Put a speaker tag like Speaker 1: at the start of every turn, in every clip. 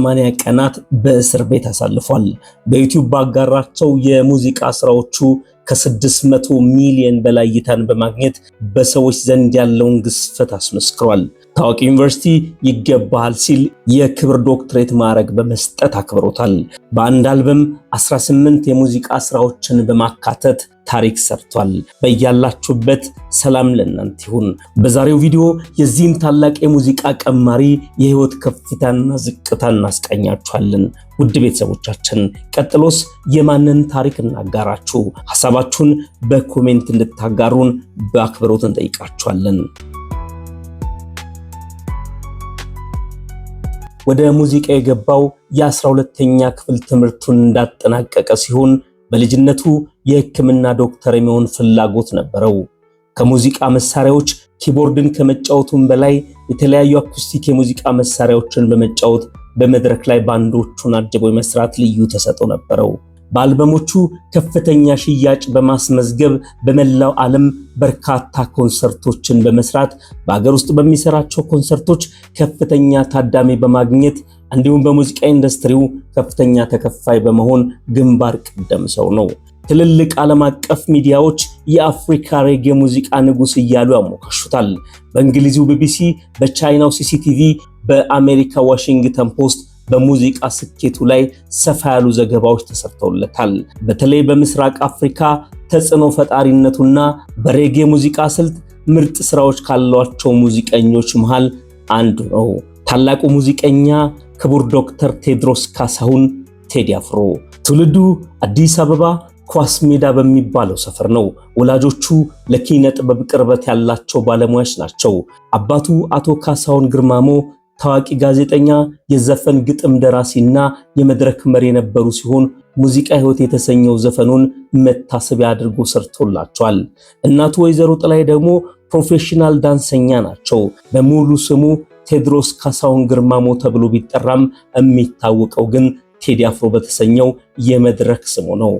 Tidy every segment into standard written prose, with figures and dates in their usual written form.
Speaker 1: 80 ቀናት በእስር ቤት አሳልፏል። በዩቲዩብ ባጋራቸው የሙዚቃ ስራዎቹ ከ600 ሚሊዮን በላይ እይታን በማግኘት በሰዎች ዘንድ ያለውን ግዝፈት አስመስክሯል። ታዋቂ ዩኒቨርሲቲ ይገባሃል ሲል የክብር ዶክትሬት ማዕረግ በመስጠት አክብሮታል። በአንድ አልበም 18 የሙዚቃ ስራዎችን በማካተት ታሪክ ሰርቷል። በያላችሁበት ሰላም ለእናንተ ይሁን። በዛሬው ቪዲዮ የዚህን ታላቅ የሙዚቃ ቀማሪ የህይወት ከፍታና ዝቅታን እናስቃኛችኋለን። ውድ ቤተሰቦቻችን ቀጥሎስ የማንን ታሪክ እናጋራችሁ? ሐሳባችሁን በኮሜንት እንድታጋሩን በአክብሮት እንጠይቃችኋለን። ወደ ሙዚቃ የገባው የ12ኛ ክፍል ትምህርቱን እንዳጠናቀቀ ሲሆን በልጅነቱ የሕክምና ዶክተር የሚሆን ፍላጎት ነበረው። ከሙዚቃ መሳሪያዎች ኪቦርድን ከመጫወቱም በላይ የተለያዩ አኩስቲክ የሙዚቃ መሳሪያዎችን በመጫወት በመድረክ ላይ ባንዶቹን አጅቦ መስራት ልዩ ተሰጥኦ ነበረው። በአልበሞቹ ከፍተኛ ሽያጭ በማስመዝገብ በመላው ዓለም በርካታ ኮንሰርቶችን በመስራት በአገር ውስጥ በሚሰራቸው ኮንሰርቶች ከፍተኛ ታዳሚ በማግኘት እንዲሁም በሙዚቃ ኢንዱስትሪው ከፍተኛ ተከፋይ በመሆን ግንባር ቀደም ሰው ነው። ትልልቅ ዓለም አቀፍ ሚዲያዎች የአፍሪካ ሬጌ ሙዚቃ ንጉስ እያሉ ያሞካሹታል። በእንግሊዙ ቢቢሲ፣ በቻይናው ሲሲቲቪ፣ በአሜሪካ ዋሽንግተን ፖስት በሙዚቃ ስኬቱ ላይ ሰፋ ያሉ ዘገባዎች ተሰርተውለታል። በተለይ በምስራቅ አፍሪካ ተጽዕኖ ፈጣሪነቱና በሬጌ ሙዚቃ ስልት ምርጥ ስራዎች ካሏቸው ሙዚቀኞች መሃል አንዱ ነው። ታላቁ ሙዚቀኛ ክቡር ዶክተር ቴዎድሮስ ካሳሁን ቴዲ አፍሮ ትውልዱ አዲስ አበባ ኳስ ሜዳ በሚባለው ሰፈር ነው። ወላጆቹ ለኪነ ጥበብ ቅርበት ያላቸው ባለሙያዎች ናቸው። አባቱ አቶ ካሳሁን ግርማሞ ታዋቂ ጋዜጠኛ፣ የዘፈን ግጥም ደራሲና የመድረክ መሪ የነበሩ ሲሆን ሙዚቃ ህይወት የተሰኘው ዘፈኑን መታሰቢያ አድርጎ ሰርቶላቸዋል። እናቱ ወይዘሮ ጥላይ ደግሞ ፕሮፌሽናል ዳንሰኛ ናቸው። በሙሉ ስሙ ቴዎድሮስ ካሳሁን ግርማሞ ተብሎ ቢጠራም የሚታወቀው ግን ቴዲ አፍሮ በተሰኘው የመድረክ ስሙ ነው።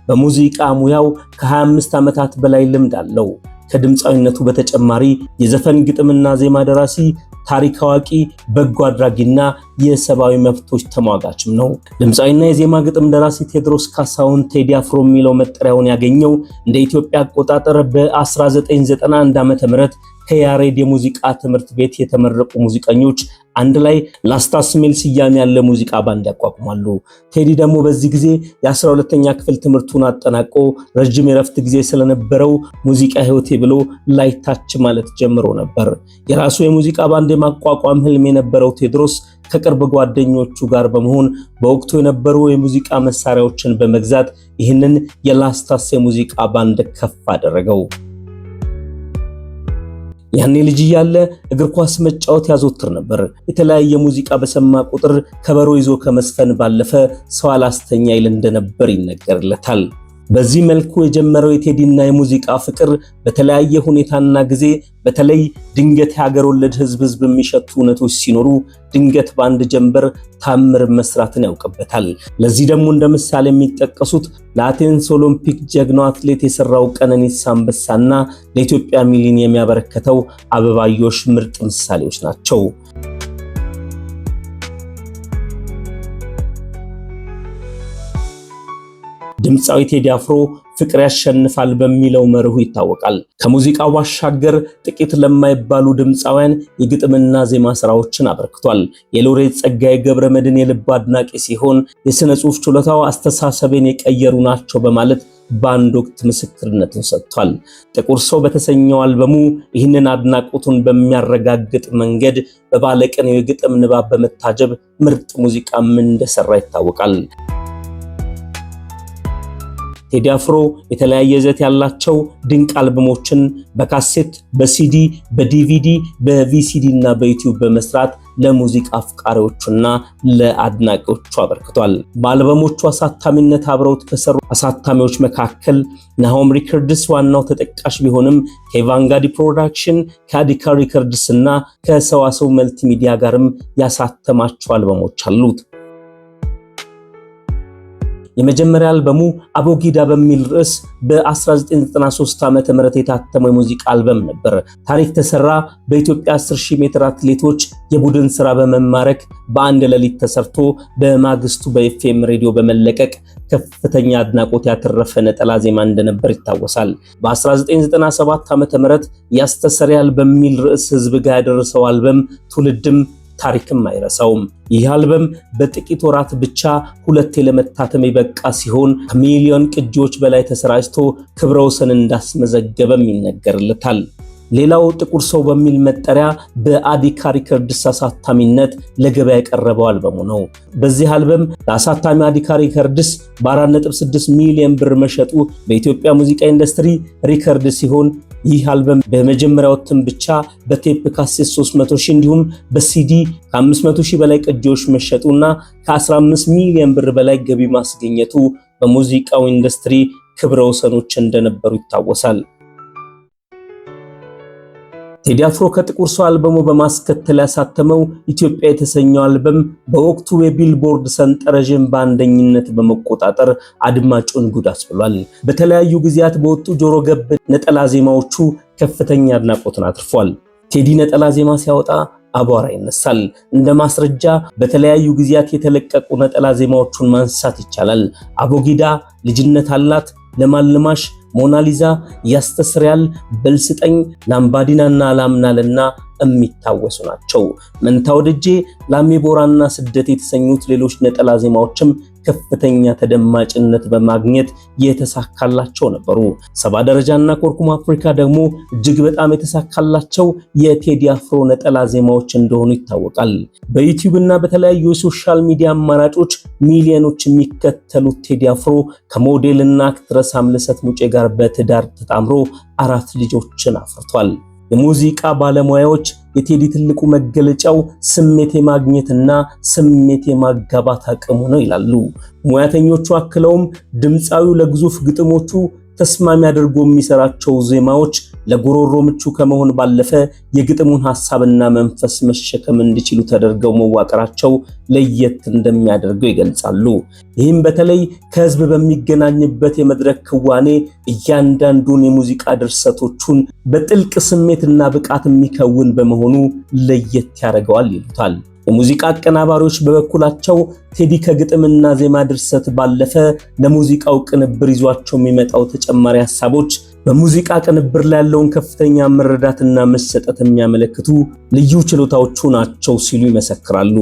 Speaker 1: በሙዚቃ ሙያው ከ25 ዓመታት በላይ ልምድ አለው። ከድምፃዊነቱ በተጨማሪ የዘፈን ግጥምና ዜማ ደራሲ፣ ታሪክ አዋቂ፣ በጎ አድራጊና የሰብአዊ መብቶች ተሟጋችም ነው። ድምፃዊና የዜማ ግጥም ደራሲ ቴዎድሮስ ካሳሁን ቴዲ አፍሮ የሚለው መጠሪያውን ያገኘው እንደ ኢትዮጵያ አቆጣጠር በ1991 ዓ.ም ከያሬድ የሙዚቃ ትምህርት ቤት የተመረቁ ሙዚቀኞች አንድ ላይ ላስታስ ሚል ስያሜ ያለ ሙዚቃ ባንድ ያቋቁማሉ። ቴዲ ደግሞ በዚህ ጊዜ የ12ኛ ክፍል ትምህርቱን አጠናቆ ረጅም የረፍት ጊዜ ስለነበረው ሙዚቃ ህይወቴ ብሎ ላይታች ማለት ጀምሮ ነበር። የራሱ የሙዚቃ ባንድ የማቋቋም ህልም የነበረው ቴዎድሮስ ከቅርብ ጓደኞቹ ጋር በመሆን በወቅቱ የነበሩ የሙዚቃ መሳሪያዎችን በመግዛት ይህንን የላስታስ የሙዚቃ ባንድ ከፍ አደረገው። ያኔ ልጅ እያለ እግር ኳስ መጫወት ያዘወትር ነበር። የተለያየ ሙዚቃ በሰማ ቁጥር ከበሮ ይዞ ከመስፈን ባለፈ ሰው አላስተኛ ይል እንደነበር ይነገርለታል። በዚህ መልኩ የጀመረው የቴዲና የሙዚቃ ፍቅር በተለያየ ሁኔታና ጊዜ በተለይ ድንገት የሀገር ወለድ ህዝብ የሚሸቱ እውነቶች ሲኖሩ ድንገት በአንድ ጀንበር ታምር መስራትን ያውቅበታል። ለዚህ ደግሞ እንደ ምሳሌ የሚጠቀሱት ለአቴንስ ኦሎምፒክ ጀግናው አትሌት የሰራው ቀነኒሳ አንበሳና ለኢትዮጵያ ሚሊኒየም ያበረከተው አበባዮሽ ምርጥ ምሳሌዎች ናቸው። ድምፃዊ ቴዲ አፍሮ ፍቅር ያሸንፋል በሚለው መርሁ ይታወቃል። ከሙዚቃው ባሻገር ጥቂት ለማይባሉ ድምፃውያን የግጥምና ዜማ ስራዎችን አበርክቷል። የሎሬት ጸጋዬ ገብረመድህን የልብ አድናቂ ሲሆን የሥነ ጽሑፍ ችሎታው አስተሳሰቤን የቀየሩ ናቸው በማለት በአንድ ወቅት ምስክርነትን ሰጥቷል። ጥቁር ሰው በተሰኘው አልበሙ ይህንን አድናቆቱን በሚያረጋግጥ መንገድ በባለቅኔው የግጥም ንባብ በመታጀብ ምርጥ ሙዚቃም እንደሰራ ይታወቃል። ቴዲ አፍሮ የተለያየ ይዘት ያላቸው ድንቅ አልበሞችን በካሴት፣ በሲዲ፣ በዲቪዲ፣ በቪሲዲ እና በዩቲዩብ በመስራት ለሙዚቃ አፍቃሪዎቹና ለአድናቂዎቹ አበርክቷል። በአልበሞቹ አሳታሚነት አብረውት ከሰሩ አሳታሚዎች መካከል ናሆም ሪከርድስ ዋናው ተጠቃሽ ቢሆንም ከቫንጋዲ ፕሮዳክሽን፣ ከአዲካ ሪከርድስ እና ከሰዋሰው መልቲሚዲያ ጋርም ያሳተማቸው አልበሞች አሉት። የመጀመሪያ አልበሙ አቦጊዳ በሚል ርዕስ በ1993 ዓመተ ምህረት የታተመው የሙዚቃ አልበም ነበር። ታሪክ ተሰራ በኢትዮጵያ 10000 ሜትር አትሌቶች የቡድን ስራ በመማረክ በአንድ ሌሊት ተሰርቶ በማግስቱ በኤፍኤም ሬዲዮ በመለቀቅ ከፍተኛ አድናቆት ያተረፈ ነጠላ ዜማ እንደነበር ይታወሳል። በ1997 ዓመተ ምህረት ያስተሰርያል በሚል ርዕስ ህዝብ ጋር ያደረሰው አልበም ትውልድም ታሪክም አይረሳውም። ይህ አልበም በጥቂት ወራት ብቻ 2 ለመታተም የበቃ ሲሆን ከሚሊዮን ቅጂዎች በላይ ተሰራጭቶ ክብረ ወሰን እንዳስመዘገበም ይነገርለታል። ሌላው ጥቁር ሰው በሚል መጠሪያ በአዲካ ሪከርድስ አሳታሚነት ለገበያ የቀረበው አልበሙ ነው። በዚህ አልበም ለአሳታሚ አዲካ ሪከርድስ በ4.6 ሚሊዮን ብር መሸጡ በኢትዮጵያ ሙዚቃ ኢንዱስትሪ ሪከርድ ሲሆን ይህ አልበም በመጀመሪያው እትም ብቻ በቴፕ ካሴት 300,000 እንዲሁም በሲዲ ከ500,000 በላይ ቅጂዎች መሸጡና ከ15 ሚሊዮን ብር በላይ ገቢ ማስገኘቱ በሙዚቃው ኢንዱስትሪ ክብረ ወሰኖች እንደነበሩ ይታወሳል። ቴዲ አፍሮ ከጥቁር ሰው አልበሙ በማስከተል ያሳተመው ኢትዮጵያ የተሰኘው አልበም በወቅቱ የቢልቦርድ ሰንጠረዥን በአንደኝነት በመቆጣጠር አድማጩን ጉድ አስብሏል። በተለያዩ ጊዜያት በወጡ ጆሮ ገብ ነጠላ ዜማዎቹ ከፍተኛ አድናቆትን አትርፏል። ቴዲ ነጠላ ዜማ ሲያወጣ አቧራ ይነሳል። እንደ ማስረጃ በተለያዩ ጊዜያት የተለቀቁ ነጠላ ዜማዎቹን ማንሳት ይቻላል። አቦጊዳ፣ ልጅነት አላት፣ ለማልማሽ፣ ሞናሊዛ፣ ያስተሰርያል፣ በልስጠኝ፣ ላምባዲናና ላምናልና የሚታወሱ ናቸው። መንታ ወደጄ፣ ላሜቦራና ስደት የተሰኙት ሌሎች ነጠላ ዜማዎችም ከፍተኛ ተደማጭነት በማግኘት የተሳካላቸው ነበሩ። 70 ደረጃና ኮርኩም አፍሪካ ደግሞ እጅግ በጣም የተሳካላቸው የቴዲ አፍሮ ነጠላ ዜማዎች እንደሆኑ ይታወቃል። በዩቲዩብ እና በተለያዩ የሶሻል ሚዲያ አማራጮች ሚሊዮኖች የሚከተሉት ቴዲ አፍሮ ከሞዴልና አክትረስ አምለሰት ሙጬ ጋር በትዳር ተጣምሮ 4 ልጆችን አፍርቷል። የሙዚቃ ባለሙያዎች የቴዲ ትልቁ መገለጫው ስሜት የማግኘትና ስሜት የማጋባት አቅሙ ነው ይላሉ። ሙያተኞቹ አክለውም ድምፃዊው ለግዙፍ ግጥሞቹ ተስማሚ አድርጎ የሚሰራቸው ዜማዎች ለጉሮሮ ምቹ ከመሆን ባለፈ የግጥሙን ሐሳብና መንፈስ መሸከም እንዲችሉ ተደርገው መዋቀራቸው ለየት እንደሚያደርገው ይገልጻሉ። ይህም በተለይ ከህዝብ በሚገናኝበት የመድረክ ክዋኔ እያንዳንዱን የሙዚቃ ድርሰቶቹን በጥልቅ ስሜትና ብቃት የሚከውን በመሆኑ ለየት ያደርገዋል ይሉታል። የሙዚቃ አቀናባሪዎች በበኩላቸው ቴዲ ከግጥምና ዜማ ድርሰት ባለፈ ለሙዚቃው ቅንብር ይዟቸው የሚመጣው ተጨማሪ ሐሳቦች በሙዚቃ ቅንብር ላይ ያለውን ከፍተኛ መረዳትና መሰጠት የሚያመለክቱ ልዩ ችሎታዎቹ ናቸው ሲሉ ይመሰክራሉ።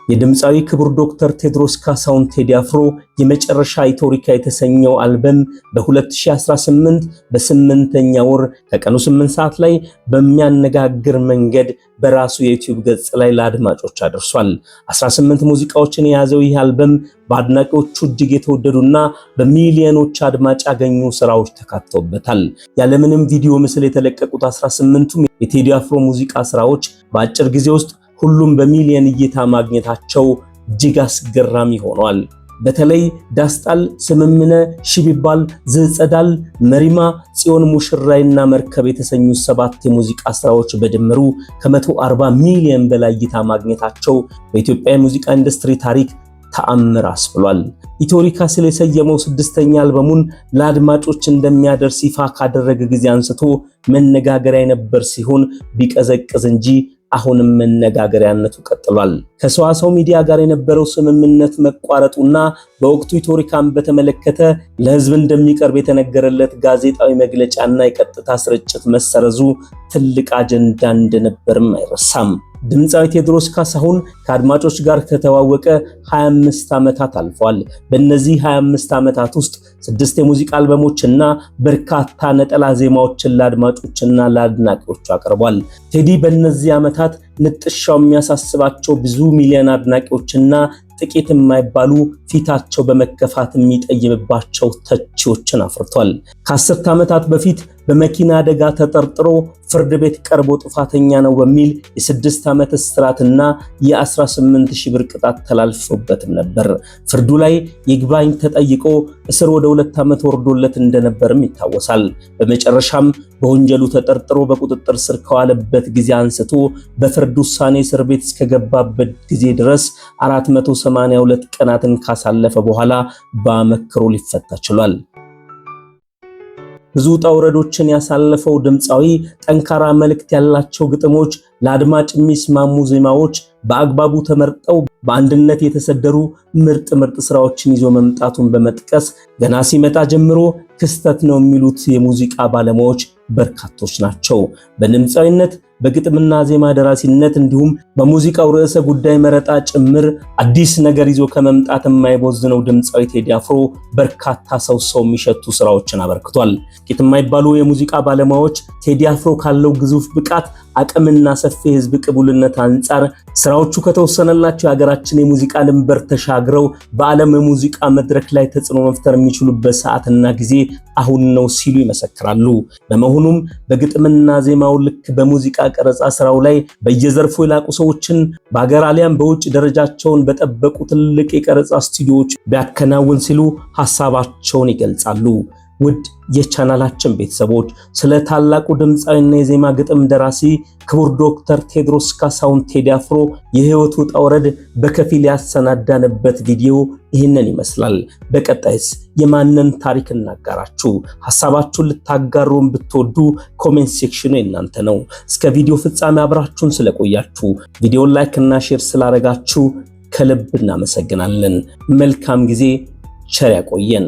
Speaker 1: የድምፃዊ ክቡር ዶክተር ቴድሮስ ካሳሁን ቴዲ አፍሮ የመጨረሻ ኢትዮሪካ የተሰኘው አልበም በ2018 በ8ኛ ወር ከቀኑ 8 ሰዓት ላይ በሚያነጋግር መንገድ በራሱ የዩቲዩብ ገጽ ላይ ለአድማጮች አድርሷል። 18 ሙዚቃዎችን የያዘው ይህ አልበም በአድናቂዎቹ እጅግ የተወደዱና በሚሊዮኖች አድማጭ ያገኙ ስራዎች ተካተውበታል። ያለምንም ቪዲዮ ምስል የተለቀቁት 18ቱም የቴዲ አፍሮ ሙዚቃ ስራዎች በአጭር ጊዜ ውስጥ ሁሉም በሚሊዮን እይታ ማግኘታቸው እጅግ አስገራሚ ሆኗል። በተለይ ዳስጣል፣ ስምምነ፣ ሽቢባል፣ ዝጸዳል፣ መሪማ፣ ጽዮን ሙሽራይና መርከብ የተሰኙ 7 የሙዚቃ ስራዎች በድምሩ ከ140 ሚሊዮን በላይ እይታ ማግኘታቸው በኢትዮጵያ የሙዚቃ ኢንዱስትሪ ታሪክ ተአምር አስብሏል። ኢትዮሪካ ስለሰየመው 6ኛ አልበሙን ለአድማጮች እንደሚያደርስ ይፋ ካደረገ ጊዜ አንስቶ መነጋገሪያ የነበር ሲሆን ቢቀዘቅዝ እንጂ አሁንም መነጋገሪያነቱ ቀጥሏል። ከሰዋሰው ሚዲያ ጋር የነበረው ስምምነት መቋረጡና በወቅቱ ኢትዮሪካን በተመለከተ ለህዝብ እንደሚቀርብ የተነገረለት ጋዜጣዊ መግለጫና የቀጥታ ስርጭት መሰረዙ ትልቅ አጀንዳ እንደነበርም አይረሳም። ድምፃዊ ቴድሮስ ካሳሁን ከአድማጮች ጋር ከተዋወቀ 25 ዓመታት አልፏል። በእነዚህ 25 ዓመታት ውስጥ 6 የሙዚቃ አልበሞችና በርካታ ነጠላ ዜማዎችን ለአድማጮችና ለአድናቂዎቹ አቅርቧል። ቴዲ በእነዚህ ዓመታት ንጥሻው የሚያሳስባቸው ብዙ ሚሊዮን አድናቂዎችና ጥቂት የማይባሉ ፊታቸው በመከፋት የሚጠይምባቸው ተቺዎችን አፍርቷል። ከ10 ዓመታት በፊት በመኪና አደጋ ተጠርጥሮ ፍርድ ቤት ቀርቦ ጥፋተኛ ነው በሚል የ6 ዓመት እስራትና የ18000 ብር ቅጣት ተላልፎበትም ነበር። ፍርዱ ላይ ይግባኝ ተጠይቆ እስር ወደ 2 ዓመት ወርዶለት እንደነበርም ይታወሳል። በመጨረሻም በወንጀሉ ተጠርጥሮ በቁጥጥር ስር ከዋለበት ጊዜ አንስቶ በፍርድ ውሳኔ እስር ቤት እስከገባበት ጊዜ ድረስ 482 ቀናትን ካሳለፈ በኋላ በአመክሮ ሊፈታ ችሏል። ብዙ ጣውረዶችን ያሳለፈው ድምፃዊ ጠንካራ መልእክት ያላቸው ግጥሞች፣ ለአድማጭ የሚስማሙ ዜማዎች በአግባቡ ተመርጠው በአንድነት የተሰደሩ ምርጥ ስራዎችን ይዞ መምጣቱን በመጥቀስ ገና ሲመጣ ጀምሮ ክስተት ነው የሚሉት የሙዚቃ ባለሙያዎች በርካቶች ናቸው። በድምፃዊነት በግጥምና ዜማ ደራሲነት እንዲሁም በሙዚቃው ርዕሰ ጉዳይ መረጣ ጭምር አዲስ ነገር ይዞ ከመምጣት የማይቦዝነው ድምፃዊ ቴዲ አፍሮ በርካታ ሰው የሚሸቱ ስራዎችን አበርክቷል። ጥቂት የማይባሉ የሙዚቃ ባለሙያዎች ቴዲ አፍሮ ካለው ግዙፍ ብቃት አቅምና ሰፊ ህዝብ ቅቡልነት አንጻር ስራዎቹ ከተወሰነላቸው የሀገራችን የሙዚቃ ድንበር ተሻግረው በዓለም የሙዚቃ መድረክ ላይ ተጽዕኖ መፍጠር የሚችሉበት ሰዓትና ጊዜ አሁን ነው ሲሉ ይመሰክራሉ። በመሆኑም በግጥምና ዜማው ልክ በሙዚቃ ቀረጻ ስራው ላይ በየዘርፉ የላቁ ሰዎችን በአገር አሊያም በውጭ ደረጃቸውን በጠበቁ ትልቅ የቀረጻ ስቱዲዮዎች ቢያከናውን ሲሉ ሐሳባቸውን ይገልጻሉ። ውድ የቻናላችን ቤተሰቦች ስለ ታላቁ ድምፃዊና የዜማ ግጥም ደራሲ ክቡር ዶክተር ቴዎድሮስ ካሳሁን ቴዲ አፍሮ የህይወቱ ውጣ ውረድ በከፊል ያሰናዳንበት ቪዲዮ ይህንን ይመስላል። በቀጣይስ የማንን ታሪክ እናጋራችሁ? ሐሳባችሁን ልታጋሩን ብትወዱ ኮሜንት ሴክሽኑ የእናንተ ነው። እስከ ቪዲዮ ፍጻሜ አብራችሁን ስለቆያችሁ ቪዲዮን ላይክ እና ሼር ስላደረጋችሁ ከልብ እናመሰግናለን። መልካም ጊዜ፣ ቸር ያቆየን።